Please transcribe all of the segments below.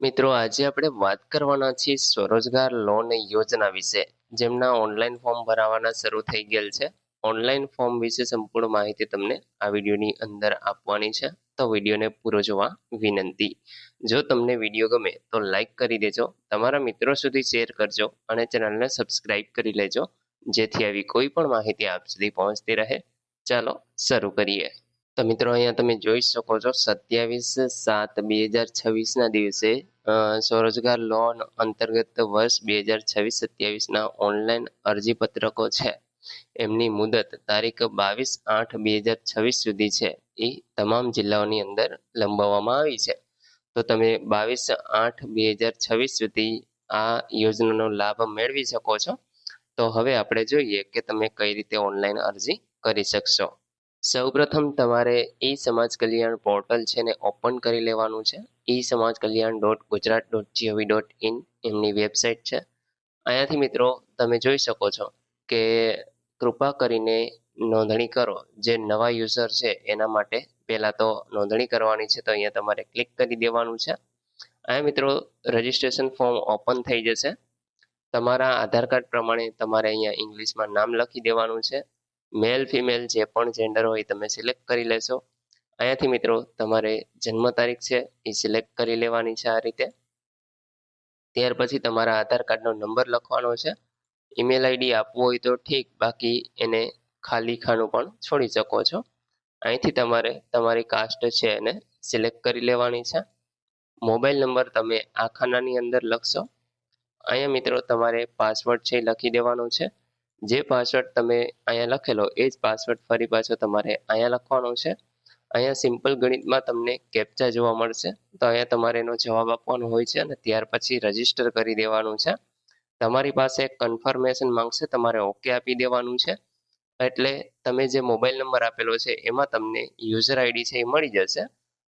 મિત્રો આજે આપણે વાત કરવાના છીએ સ્વરોજગાર લોન યોજના વિશે જેમના ઓનલાઈન ફોર્મ ભરાવાના શરૂ થઈ ગયેલ છે. ઓનલાઈન ફોર્મ વિશે સંપૂર્ણ માહિતી તમને આ વિડીયોની અંદર આપવાની છે, તો વિડીયોને પૂરો જોવા વિનંતી. જો તમને વિડીયો ગમે તો લાઈક કરી દેજો, તમારા મિત્રો સુધી શેર કરજો અને ચેનલને સબસ્ક્રાઇબ કરી લેજો, જેથી આવી કોઈ પણ માહિતી આપ સુધી પહોંચતી રહે. ચાલો શરૂ કરીએ. તો મિત્રો અહીંયા તમે જોઈ શકો છો 27/7/2026ના દિવસે સ્વરોજગાર લોન અંતર્ગત વર્ષ 2026-27ના ઓનલાઈન અરજીપત્રકો છે, એમની મુદત તારીખ 22/8/2026 સુધી છે. એ તમામ જિલ્લાઓની અંદર લંબાવવામાં આવી છે. તો તમે 22/8/2026 સુધી આ યોજનાનો લાભ મેળવી શકો છો. તો હવે આપણે જોઈએ કે તમે કઈ રીતે ઓનલાઈન અરજી કરી શકશો. સૌપ્રથમ તમારે ઈ સમાજ કલ્યાણ પોર્ટલ છે ને ઓપન કરી લેવાનું છે. eSamajkalyan.gujarat.gov.in એમની વેબસાઇટ છે. અહીંયાથી મિત્રો તમે જોઈ શકો છો કે કૃપા કરીને નોંધણી કરો. જે નવા યુઝર છે એના માટે પહેલાં તો નોંધણી કરવાની છે, તો અહીંયા તમારે ક્લિક કરી દેવાનું છે. અહીંયા મિત્રો રજિસ્ટ્રેશન ફોર્મ ઓપન થઈ જશે. તમારા આધાર કાર્ડ પ્રમાણે તમારે અહીંયા ઇંગ્લિશમાં નામ લખી દેવાનું છે. મેલ ફિમેલ જે પણ જેન્ડર હોય તમે સિલેક્ટ કરી લેશો. અહીંયાથી મિત્રો તમારે જન્મ તારીખ છે એ સિલેક્ટ કરી લેવાની છે આ રીતે. ત્યાર પછી તમારા આધાર કાર્ડનો નંબર લખવાનો છે. ઈમેલ આઈડી આપવું હોય તો ઠીક, બાકી એને ખાલી ખાનું પણ છોડી શકો છો. અહીંથી તમારે તમારી કાસ્ટ છે એને સિલેક્ટ કરી લેવાની છે. મોબાઈલ નંબર તમે આ ખાનાની અંદર લખશો. અહીંયા મિત્રો તમારે પાસવર્ડ છે એ લખી દેવાનો છે. જે પાસવર્ડ તમે અહીંયા લખેલો એ જ પાસવર્ડ ફરી પાછો તમારે અહીંયા લખવાનો છે. અહીંયા સિમ્પલ ગણિતમાં તમને કેપ્ચા જોવા મળશે, તો અહીંયા તમારે એનો જવાબ આપવાનો હોય છે અને ત્યાર પછી રજીસ્ટર કરી દેવાનું છે. તમારી પાસે કન્ફર્મેશન માંગશે, તમારે ઓકે આપી દેવાનું છે. એટલે તમે જે મોબાઈલ નંબર આપેલો છે એમાં તમને યુઝર આઈડી છે એ મળી જશે.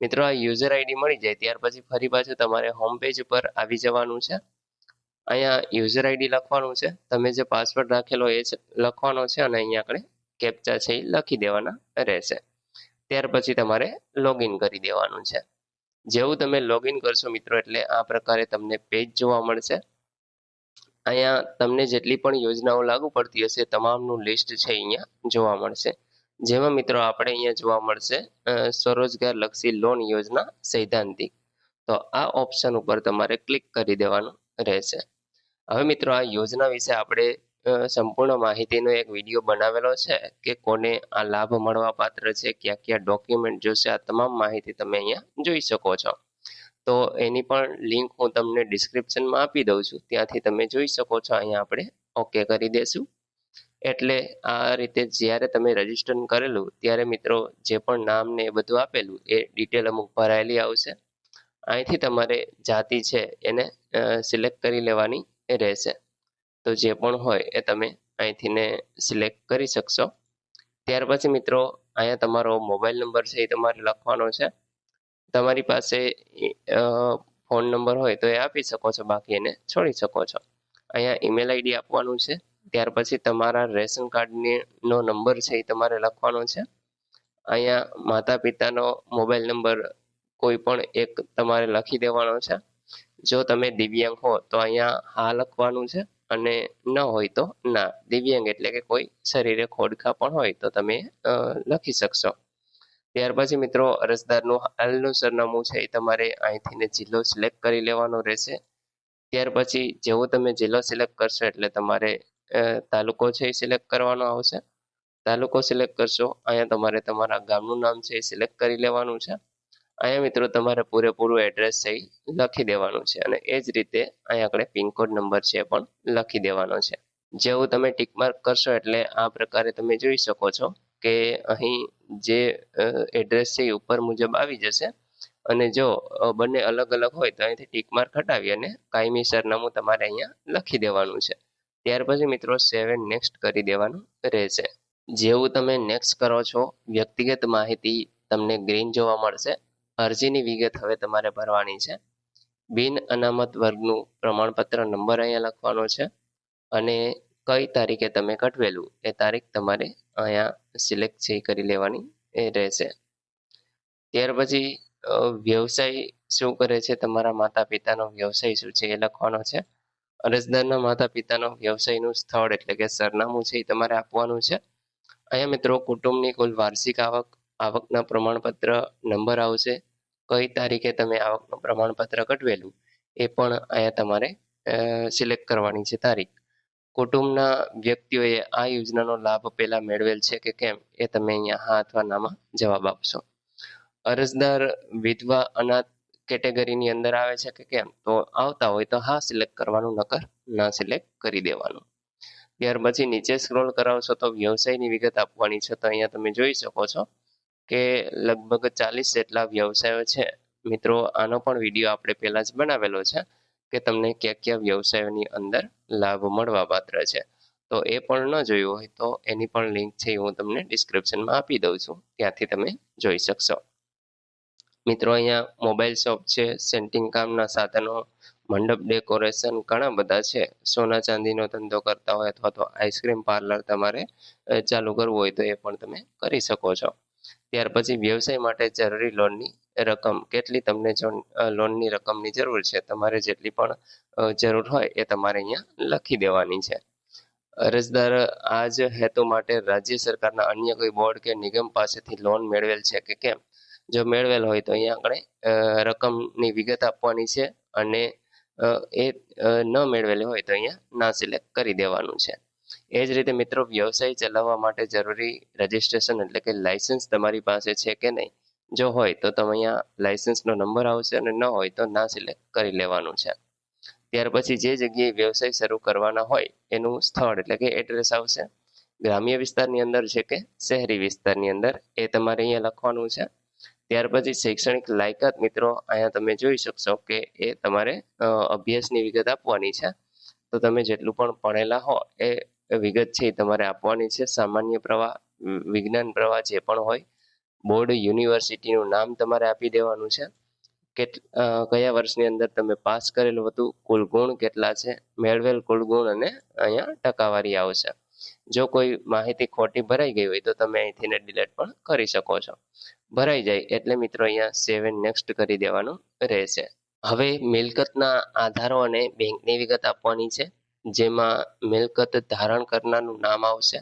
મિત્રો આ યુઝર આઈડી મળી જાય ત્યાર પછી ફરી પાછું તમારે હોમ પેજ ઉપર આવી જવાનું છે. અહીંયા યુઝર આઈડી લખવાનું છે, તમે જે પાસવર્ડ રાખેલો એ જ લખવાનો છે અને અહીંયા આપણે કેપ્ચા છે એ લખી દેવાના રહેશે. ત્યાર પછી તમારે લોગિન કરી દેવાનું છે. જેવું તમે લોગિન કરશો મિત્રો એટલે આ પ્રકારે તમને પેજ જોવા મળશે. અહીંયા તમને જેટલી પણ યોજનાઓ લાગુ પડતી હશે તમામનું લિસ્ટ છે અહીંયા જોવા મળશે. જેમાં મિત્રો આપણે અહીંયા જોવા મળશે સ્વરોજગાર લક્ષી લોન યોજના સૈદ્ધાંતિક. તો આ ઓપ્શન ઉપર તમારે ક્લિક કરી દેવાનું રહેશે. હવે મિત્રો આ યોજના વિશે આપણે સંપૂર્ણ માહિતીનો એક વિડીયો બનાવેલો છે કે કોને આ લાભ મળવા પાત્ર છે, ક્યાં ક્યાં ડોક્યુમેન્ટ જોશે, આ તમામ માહિતી તમે અહીંયા જોઈ શકો છો. તો એની પણ લિંક હું તમને ડિસ્ક્રિપ્શનમાં આપી દઉં છું, ત્યાંથી તમે જોઈ શકો છો. અહીંયા આપણે ઓકે કરી દેશું. એટલે આ રીતે જ્યારે તમે રજીસ્ટર કરેલું ત્યારે મિત્રો જે પણ નામ ને એ બધું આપેલું એ ડિટેલ અમુક ભરાયેલી આવશે. અહીંથી તમારે જાતિ છે એને સિલેક્ટ કરી લેવાની રહેશે. તો જે પણ હોય એ તમે અહીંથી ને સિલેક્ટ કરી શકશો. ત્યાર પછી મિત્રો અહીંયા તમારો મોબાઈલ નંબર છે એ તમારે લખવાનો છે. તમારી પાસે ફોન નંબર હોય તો એ આપી શકો છો, બાકી એને છોડી શકો છો. અહીંયા ઈમેલ આઈડી આપવાનું છે. ત્યાર પછી તમારા રેશન કાર્ડનો નંબર છે એ તમારે લખવાનો છે. અહીંયા માતા પિતાનો મોબાઈલ નંબર કોઈ પણ એક તમારે લખી દેવાનો છે. જો તમે દિવ્યાંગ હો તો અહીંયા હા લખવાનું છે અને ન હોય તો ના. દિવ્યાંગ એટલે કે કોઈ શરીરે ખોડખા પણ હોય તો તમે લખી શકશો. ત્યાર પછી મિત્રો અરજદારનું હાલનું સરનામું છે એ તમારે અહીંથી ને જિલ્લો સિલેક્ટ કરી લેવાનો રહેશે. ત્યાર પછી જેવું તમે જિલ્લો સિલેક્ટ કરશો એટલે તમારે તાલુકો છે એ સિલેક્ટ કરવાનો આવશે. તાલુકો સિલેક્ટ કરશો, અહીંયા તમારે તમારા ગામનું નામ છે એ સિલેક્ટ કરી લેવાનું છે. અહીંયા મિત્રો તમારે પૂરેપૂરું એડ્રેસ છે એ લખી દેવાનું છે અને એ જ રીતે અહીંયા આપણે પિનકોડ નંબર છે એ પણ લખી દેવાનો છે. જેવું તમે ટિક માર્ક કરશો એટલે આ પ્રકારે તમે જોઈ શકો છો કે અહીં જે એડ્રેસ છે એ ઉપર મુજબ આવી જશે. અને જો બંને અલગ અલગ હોય તો અહીંથી ટિક માર્ક હટાવી અને કાયમી સરનામું તમારે અહીંયા લખી દેવાનું છે. ત્યાર પછી મિત્રો સેવ એન્ડ નેક્સ્ટ કરી દેવાનું રહેશે. જેવું તમે નેક્સ્ટ કરો છો વ્યક્તિગત માહિતી તમને ગ્રીન જોવા મળશે. અરજીની વિગત હવે તમારે ભરવાની છે. બિન અનામત વર્ગનું પ્રમાણપત્ર નંબર અહીંયા લખવાનો છે અને કઈ તારીખે તમે કઢવેલું એ તારીખ તમારે અહીંયા સિલેક્ટ કરી લેવાની એ રહેશે. ત્યાર પછી વ્યવસાય શું કરે છે, તમારા માતા પિતાનો વ્યવસાય શું છે એ લખવાનો છે. અરજદારના માતા પિતાનો વ્યવસાયનું સ્થળ એટલે કે સરનામું છે એ તમારે આપવાનું છે. અહીંયા મિત્રો કુટુંબની કુલ વાર્ષિક આવક, આવકના પ્રમાણપત્ર નંબર આવશે, કઈ તારીખે તમે આવકનું પ્રમાણપત્ર કઢવેલું એ પણ અહીંયા તમારે સિલેક્ટ કરવાની છે તારીખ. કુટુંબના વ્યક્તિઓએ આ યોજનાનો લાભ પહેલા મેળવેલ છે કે કેમ એ તમે અહીંયા હા અથવા નામાં જવાબ આપશો. અરજદાર વિધવા અનાથ કેટેગરીની અંદર આવે છે કે કેમ, તો આવતા હોય તો હા સિલેક્ટ કરવાનું, નકર ના સિલેક્ટ કરી દેવાનું. ત્યાર પછી નીચે સ્ક્રોલ કરાવશો તો વ્યવસાયની વિગત આપવાની છે. તો અહીંયા તમે જોઈ શકો છો કે લગભગ 40 જેટલા વ્યવસાયો છે. મિત્રો આનો પણ વિડીયો આપણે પહેલા જ બનાવેલો છે કે તમને કયા કયા વ્યવસાયોની અંદર લાભ મળવા પાત્ર છે. તો એ પણ ન જોયું હોય તો એની પણ લિંક છે હું તમને ડિસ્ક્રિપ્શનમાં આપી દઉં છું, ત્યાંથી તમે જોઈ શકશો. મિત્રો અહીંયા મોબાઈલ શોપ છે, સેન્ટિંગ કામના સાધનો, મંડપ ડેકોરેશન, ઘણા બધા છે. સોના ચાંદીનો ધંધો કરતા હોય અથવા તો આઈસ્ક્રીમ પાર્લર તમારે ચાલુ કરવું હોય તો એ પણ તમે કરી શકો છો. ત્યાર પછી વ્યવસાય માટે જરૂરી લોનની રકમ કેટલી, તમને જો લોનની રકમની જરૂર છે, તમારે જેટલી પણ જરૂર હોય એ તમારે અહીંયા લખી દેવાની છે. અરજદાર આ જ હેતુ માટે રાજ્ય સરકારના અન્ય કોઈ બોર્ડ કે નિગમ પાસેથી લોન મેળવેલ છે કે કેમ. જો મેળવેલ હોય તો અહીંયા આપણે રકમની વિગત આપવાની છે, અને એ ન મેળવેલી હોય તો અહીંયા ના સિલેક્ટ કરી દેવાનું છે. એ જ રીતે મિત્રો વ્યવસાય ચલાવવા માટે જરૂરી રજિસ્ટ્રેશન એટલે કે લાયસન્સ તમારી પાસે છે કે નહીં. જો હોય તો તમે અહીંયા લાયસન્સનો નંબર આવશે, અને ન હોય તો ના સિલેક્ટ કરી લેવાનું છે. ત્યાર પછી જે જગ્યાએ વ્યવસાય શરૂ કરવાના હોય એનું સ્થળ એટલે કે એડ્રેસ આવશે. ગ્રામ્ય વિસ્તારની અંદર છે કે શહેરી વિસ્તારની અંદર એ તમારે અહીંયા લખવાનું છે. ત્યાર પછી શૈક્ષણિક લાયકાત મિત્રો અહીંયા તમે જોઈ શકશો કે એ તમારે અભ્યાસની વિગત આપવાની છે. તો તમે જેટલું પણ ભણેલા હો એ વિગત છે એ તમારે આપવાની છે. સામાન્ય પ્રવાહ, વિજ્ઞાન પ્રવાહ જે પણ હોય, બોર્ડ યુનિવર્સિટીનું નામ તમારે આપી દેવાનું છે. કયા વર્ષની અંદર તમે પાસ કરેલું હતું, કુલ ગુણ કેટલા છે, મેળવેલ કુલ ગુણ, અને અહીંયા ટકાવારી આવશે. જો કોઈ માહિતી ખોટી ભરાઈ ગઈ હોય તો તમે અહીંથી ડિલીટ પણ કરી શકો છો. ભરાઈ જાય એટલે મિત્રો અહીંયા સેવ એન્ડ નેક્સ્ટ કરી દેવાનું રહેશે. હવે મિલકતના આધારો અને બેંકની વિગત આપવાની છે, જેમાં મિલકત ધારણ કરનારનું નામ આવશે,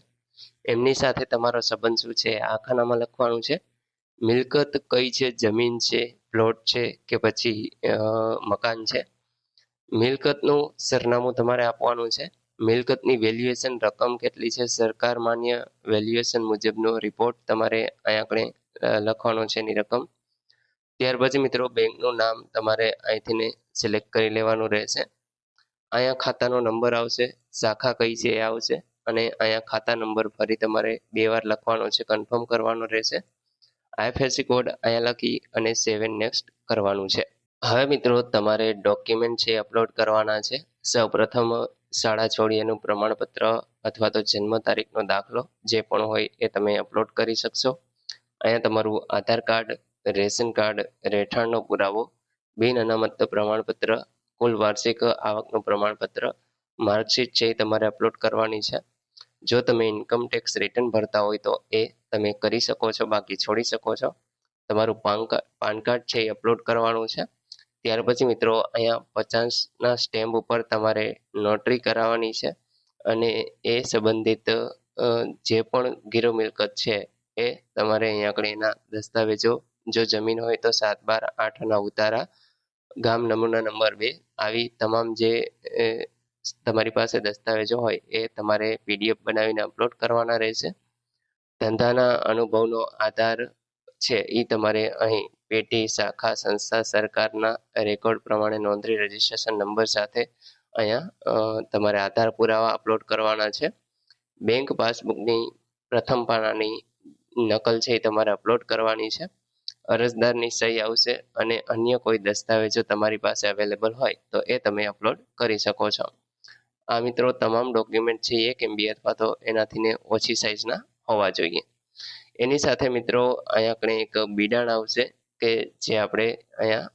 એમની સાથે તમારો સંબંધ શું છે આ ખાનામાં લખવાનું છે. મિલકત કઈ છે, જમીન છે, પ્લોટ છે કે પછી મકાન છે. મિલકતનું સરનામું તમારે આપવાનું છે. મિલકતની વેલ્યુએશન રકમ કેટલી છે, સરકાર માન્ય વેલ્યુએશન મુજબનો રિપોર્ટ તમારે અહીંયા આપણે લખવાનો છે એની રકમ. ત્યાર પછી મિત્રો બેંકનું નામ તમારે અહીંથી સિલેક્ટ કરી લેવાનું રહેશે. અહીંયા ખાતાનો નંબર આવશે, શાખા કઈ છે એ આવશે, અને અહીંયા ખાતા નંબર ફરી તમારે 2 વાર લખવાનો છે, કન્ફર્મ કરવાનો રહેશે. આઈએફએસસી કોડ અહીંયા લખી અને સેવ એન્ડ નેક્સ્ટ કરવાનું છે. હવે મિત્રો તમારે ડોક્યુમેન્ટ છે અપલોડ કરવાના છે. સૌપ્રથમ શાળા છોડી એનું પ્રમાણપત્ર અથવા તો જન્મ તારીખનો દાખલો જે પણ હોય એ તમે અપલોડ કરી શકશો. અહીંયા તમારું આધાર કાર્ડ, રેશન કાર્ડ, રહેઠાણનો પુરાવો, બિન અનામત પ્રમાણપત્ર, કુલ વાર્ષિક આવકનું પ્રમાણપત્ર, માર્કશીટ છે એ તમારે અપલોડ કરવાની છે. જો તમે ઇન્કમ ટેક્સ રિટર્ન ભરતા હોય તો એ તમે કરી શકો છો, બાકી છોડી શકો છો. તમારું પાન કાર્ડ છે એ અપલોડ કરવાનું છે. ત્યાર પછી મિત્રો અહીંયા 50ના સ્ટેમ્પ ઉપર તમારે નોટરી કરાવવાની છે, અને એ સંબંધિત જે પણ ગીરો મિલકત છે એ તમારે અહીંયા આગળ એના દસ્તાવેજો, જો જમીન હોય તો 7/12/8ના ઉતારા, ગામ નમૂના નંબર 2, આવી તમામ જે તમારી પાસે દસ્તાવેજો હોય એ તમારે PDF બનાવીને અપલોડ કરવાના રહેશે. ધંધાના અનુભવનો આધાર છે એ તમારે અહીં પેટી, શાખા, સંસ્થા, સરકારના રેકોર્ડ પ્રમાણે નોંધણી રજિસ્ટ્રેશન નંબર સાથે અહીંયા તમારે આધાર પુરાવા અપલોડ કરવાના છે. બેંક પાસબુકની પ્રથમ પાનાની નકલ છે એ તમારે અપલોડ કરવાની છે. અરજદારની સહી આવશે, અને અન્ય કોઈ દસ્તાવેજો તમારી પાસે અવેલેબલ હોય તો એ તમે અપલોડ કરી શકો છો. આ મિત્રો તમામ ડોક્યુમેન્ટ છે 1 MB અથવા તો એનાથી ઓછી સાઇઝના હોવા જોઈએ. એની સાથે મિત્રો અહીંયા આપણે એક બિડાણ આવશે કે જે આપણે અહીંયા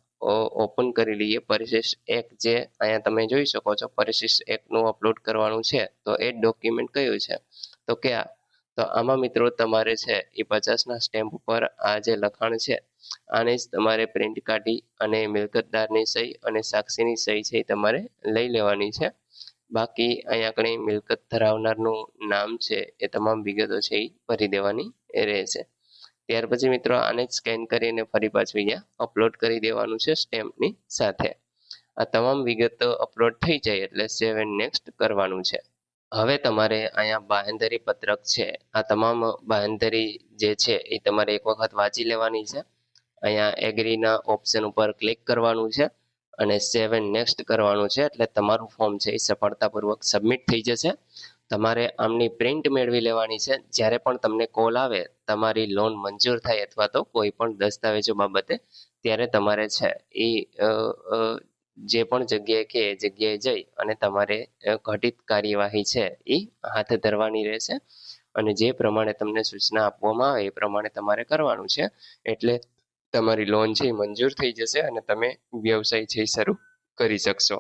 ઓપન કરી લઈએ. પરિશિષ્ટ 1 જે અહીંયા તમે જોઈ શકો છો, પરિશિષ્ટ 1નું અપલોડ કરવાનું છે. તો એ ડોક્યુમેન્ટ કયું છે, તો આમાં મિત્રો તમારે છે એ 50ના સ્ટેમ્પ ઉપર આ જે લખાણ છે આને જ તમારે પ્રિન્ટ કાઢી અને મિલકતદારની સહી અને સાક્ષીની સહી છે એ તમારે લઈ લેવાની છે. બાકી અહીંયા આગળ મિલકત ધરાવનારનું નામ છે એ તમામ વિગતો છે એ ભરી દેવાની રહેશે. ત્યાર પછી મિત્રો આને જ સ્કેન કરીને ફરી પાછું અહીંયા અપલોડ કરી દેવાનું છે સ્ટેમ્પની સાથે. આ તમામ વિગતો અપલોડ થઈ જાય એટલે સેવ એન્ડ નેક્સ્ટ કરવાનું છે. હવે તમારે અહીંયા બાંહેધરી પત્રક છે, આ તમામ બાંહેધરી જે છે એ તમારે એક વખત વાંચી લેવાની છે. અહીંયા એગ્રીના ઓપ્શન ઉપર ક્લિક કરવાનું છે અને સેવ એન્ડ નેક્સ્ટ કરવાનું છે એટલે તમારું ફોર્મ છે એ સફળતાપૂર્વક સબમિટ થઈ જશે. તમારે આમની પ્રિન્ટ મેળવી લેવાની છે. જ્યારે પણ તમને કોલ આવે તમારી લોન મંજૂર થાય અથવા તો કોઈ પણ દસ્તાવેજો બાબતે, ત્યારે તમારે છે એ જે પણ જગ્યાએ કે એ જગ્યાએ જઈ અને તમારે ઘટિત કાર્યવાહી છે એ હાથ ધરવાની રહેશે અને જે પ્રમાણે તમને સૂચના આપવામાં આવે એ પ્રમાણે તમારે કરવાનું છે. એટલે તમારી લોન છે એ મંજૂર થઈ જશે અને તમે વ્યવસાય છે એ શરૂ કરી શકશો.